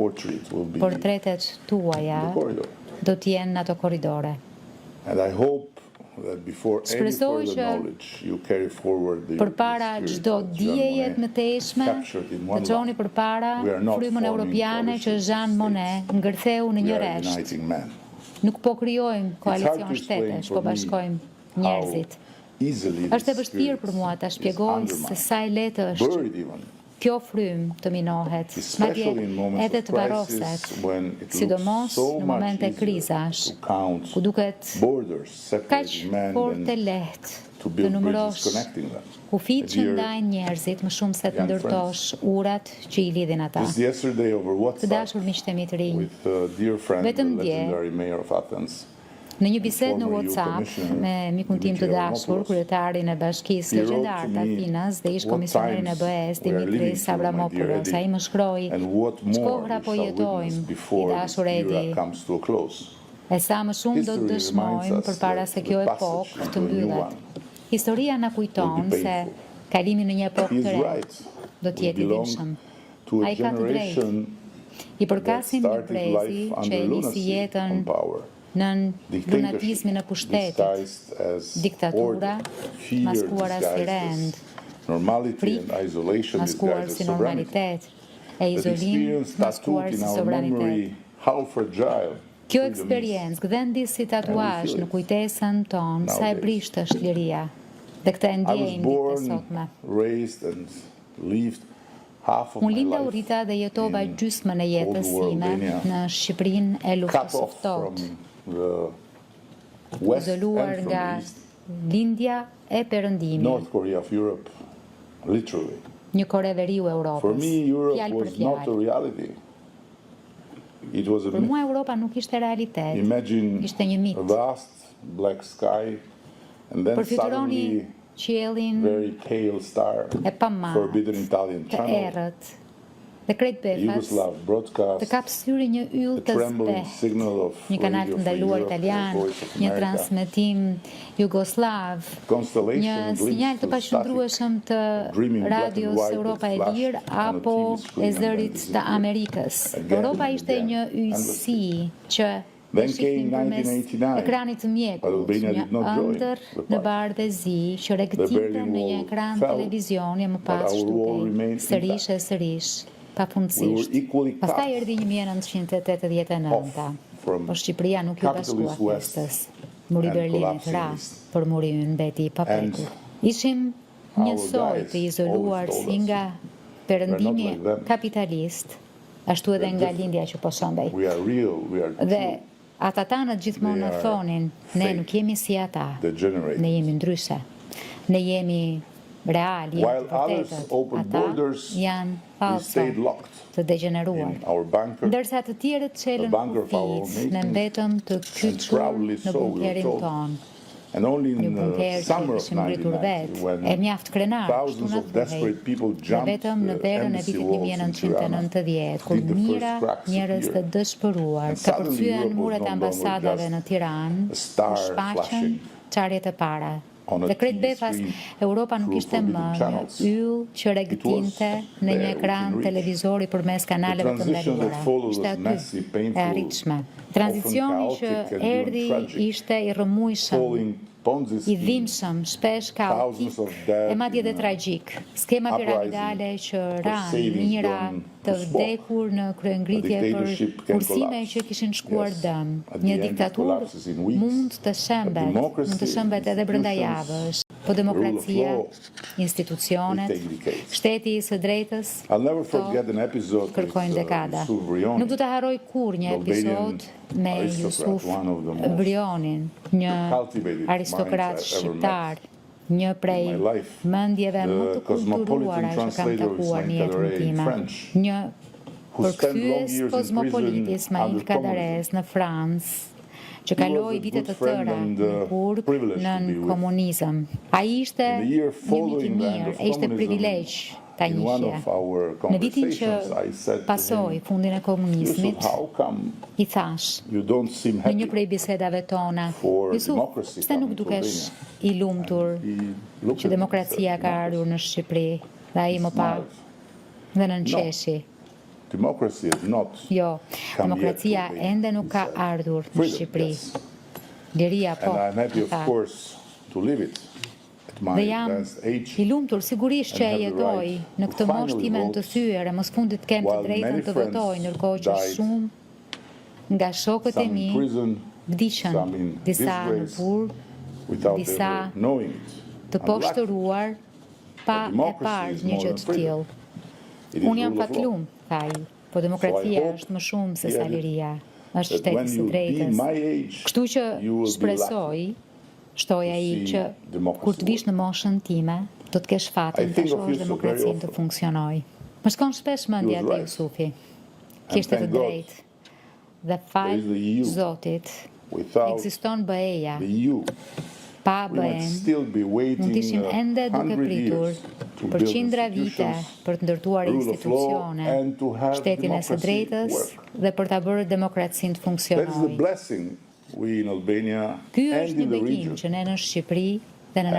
portrait will be portretet tuaja the corridor. do t'jenë në ato korridore. And I hope that before any Shpresoj further që knowledge, you carry forward the përpara spirit çdo that Jean dieje të Monnet mëtejshme, captured in one të çoni life. përpara We are not frymën forming europiane që coalition Jean Monnet states. ngërtheu në We një are resht. uniting men. Nuk po krijojmë It's hard to koalicion explain shtetesh, for po me bashkojmë how njerëzit. easily Është e the vështirë spirit për mua ta is shpjegoj se undermined, sa e lehtë është buried even, kjo frymë të minohet, madje especially in moments edhe of të varroset, crisis when it sidomos looks so në much momente easier krizash, to count ku duket borders kaq separating men fort e than lehtë to të build bridges numërosh connecting them. kufit që Dear ndajnë njerëzit më shumë se të young ndërtosh urat që i lidhin ata. Just yesterday over Të WhatsApp dashur miqtemi të rinj, with dear friend, the Vetëm dje, legendary mayor of Athens, në një bisedë në former EU WhatsApp Commissioner me mikun tim të Dimitri dashur, Avramopoulos, kryetarin e bashkisë he wrote legjendare to të me Athinës dhe ish what komisionerin e times BE-s we are living Dimitris through, my dear Avramopoulos. Eddie, Ai më shkroi, and what more ç'kohra we po shall witness jetojmë, i before dashur this Edi, era comes to a close. e sa më shumë do të History dëshmojmë reminds us përpara that se the kjo passage epokë të into a new mbyllet. one Historia na kujton will be se painful. kalimi në një epokë He të is re right. do të We jetë i belong dhimbshëm. to a Ai ka të drejtë. generation I përkasim një that started brezi life që under e nisi lunacy jetën on power. nën Dictatorship lunatizmin e pushtetit, disguised as diktatura, order, fear maskuar as disguised rend, as normality and isolation maskuar disguised si as sovereignty. normalitet, e That izolim experience maskuar tattooed si in our sovranitet. memory how fragile Kjo freedom is. eksperiencë gdhendi si tatuazh feel në it kujtesën tonë sa e nowadays. brisht është liria. Dhe këtë e I was ndjejmë ditët e born, sotme. raised and lived half of Unë my linda u life rita dhe jetova in gjysmën e jetës old world sime Albania, në Shqipërinë e cut luftës së off from ftohtë, the west izoluar and from nga the east, lindja e perëndimit, North Korea of Europe, literally. një Kore veriu e For Europës, me, Europe fjalë për was not a fjalë. reality. It was a Për myth. mua Europa nuk ishte realitet, Imagine ishte një mit. a vast black sky and then Përfyturoni suddenly qiellin very pale star, e pamatë, forbidden Italian të channel, errët, dhe krejt befas, Yugoslav të broadcast, kap syri një yll the të trembling zbehtë, signal of një kanal Radio të Free ndaluar Europe, italian, Voice of një America, transmetim jugoslav, constellation një glimpse sinjal të to paqëndrueshëm të dreaming black and radios white Europa e that flashed Lirë on a apo TV e screen and then zërit të disappeared. Amerikës. Again Europa and ishte again, një yjsi që Then e shihnim came përmes 1989, ekranit të mjegut, but Albania një did not join ëndër the në party. bardhë e zi që regtinte Berlin në një Wall ekran fell, televizioni e më but pas our wall remained shtukej sërish intact. e sërish, We pafundësisht. were equally Pastaj cut erdhi 1989, off from por Shqipëria nuk ju capitalist bashkua West festës. Muri and Berlinit collapsing ra, East. por muri ynë mbeti i paprekur. Ishim our njësoj guys të izoluar always told si us, nga "We're perëndimi not like them. kapitalist, ashtu edhe We're nga different. lindja që po shëmbej. We are real, we are Dhe true, ata tanët gjithmonë They na are thonin, ne fake, nuk jemi si ata, degenerate. ne jemi ndryshe, ne jemi real, jemi While të others vërtetët, opened ata borders, janë we falso, stayed locked të degeneruar. in our bunker, Ndërsa të tjerët çelën The bunker of our kufit, own ne making, mbetëm të and kyçur proudly në so we were bunkerin told. ton. And only Një in the bunker që summer of kishim ngritur 1990, vetë, e when mjaft krenar, kështu thousands na of desperate people Dhe jumped vetëm në the verën e embassy vitit walls in Tirana, 1990, kur did the mira first cracks njerëz të appear. dëshpëruar And ka suddenly përthyen Europe was muret e no longer ambasadave just në Tiranë, a star u shfaqën flashing çarjet e para. on a Dhe krejt TV befas, screen Europa nuk through ishte më forbidden një channels. yll që regtinte was në një there ekran within reach. televizori përmes kanaleve të transition that ndaluara. followed Ishte was aty, messy, e painful, arritshme. Tranzicioni often që chaotic and even erdhi tragic, ishte i rrëmujshëm, following Ponzi i schemes, dhimbshëm, shpesh kaotik, thousands of dead e madje dhe in tragjik. Skema uprising piramidale që for ranë savings mira done të to spoil. vdekur në kryengritje A për dictatorship can kursime collapse. që kishin shkuar Yes. dëm. At the Një end it diktaturë collapses in weeks. mund të shembet, democracy, mund të shembet edhe brenda institutions, javësh. Po demokracia, law, institucionet, they take decades. shteti i së drejtës, I'll never forget an episode with kërkojnë dekada. Yusuf Vrioni, Nuk do të harroj kur një Albanian episod me aristocrat, Jusuf one of the most Vrionin, një cultivated aristokrat minds I've ever shqiptar, një prej in my life. mendjeve më të The kulturuara cosmopolitan që kam translator of takuar në Ismail jetën Kadare in time. French, Një who spent long përkthyes years in kozmopolit prison Ismail under Kadares në Francë, që He was kaloi a vite good të friend tëra and, në burg privileged to nën be with. komunizëm. Ai ishte In the year një mik i following the end mirë, of e ishte communism, privilegj ta in one njihje. of our Në vitin që conversations, I said to pasoi him, fundin e komunizmit, Yusuf, how come i thash you don't seem në happy? një prej bisedave tona, for Jusuf, democracy pse nuk coming to dukesh i lumtur He looked që at me and demokracia said, ka ardhur në Shqipëri, dhe ai më pa smiled. dhe nënqeshi. democracy has not Jo, come yet to demokracia Albania. ende nuk ka It's ardhur në freedom, Shqipëri. yes. Liria po. And I'm happy, of tha. course, to live it at my Dhe jam advanced age. i lumtur sigurisht që e and have the jetoj right në to këtë moshë finally time vote, të thyer e mos fundit kem të while drejtën many të friends votoj, ndërkohë që died, shumë nga shokët e some mi in prison, vdiqën, some in disa në disgrace, burg, without disa ever knowing it. të I'm lucky. poshtëruar pa e democracy parë is një more gjë than të freedom. tillë. It is Unë jam rule of law. paklum, tha ai, po demokracia hope, është më shumë se sa yeah, liria, është That when shteti i you be drejtës. my age, Kështu që you will be shpresoj, lucky. shtoj ai see që democracy kur të vish në moshën time, do të kesh I fatin të think of shohësh Yusuf very demokracinë të often. funksionoj. Më shkon shpesh mendja He was te right. Jusufi. Kishte të thank God drejtë. Dhe there fal is the EU. Zotit, Without ekziston BE-ja. the EU, Pa we might BE-n, still be waiting mund të ishim ende duke 100 pritur years to për build qindra vite institutions, për të ndërtuar rule of law, institucione, and to have shtetin e së democracy drejtës work. dhe për ta bërë demokracinë të That is the funksionojë. blessing we in Albania Ky and është një in the bekim region që ne në Shqipëri dhe në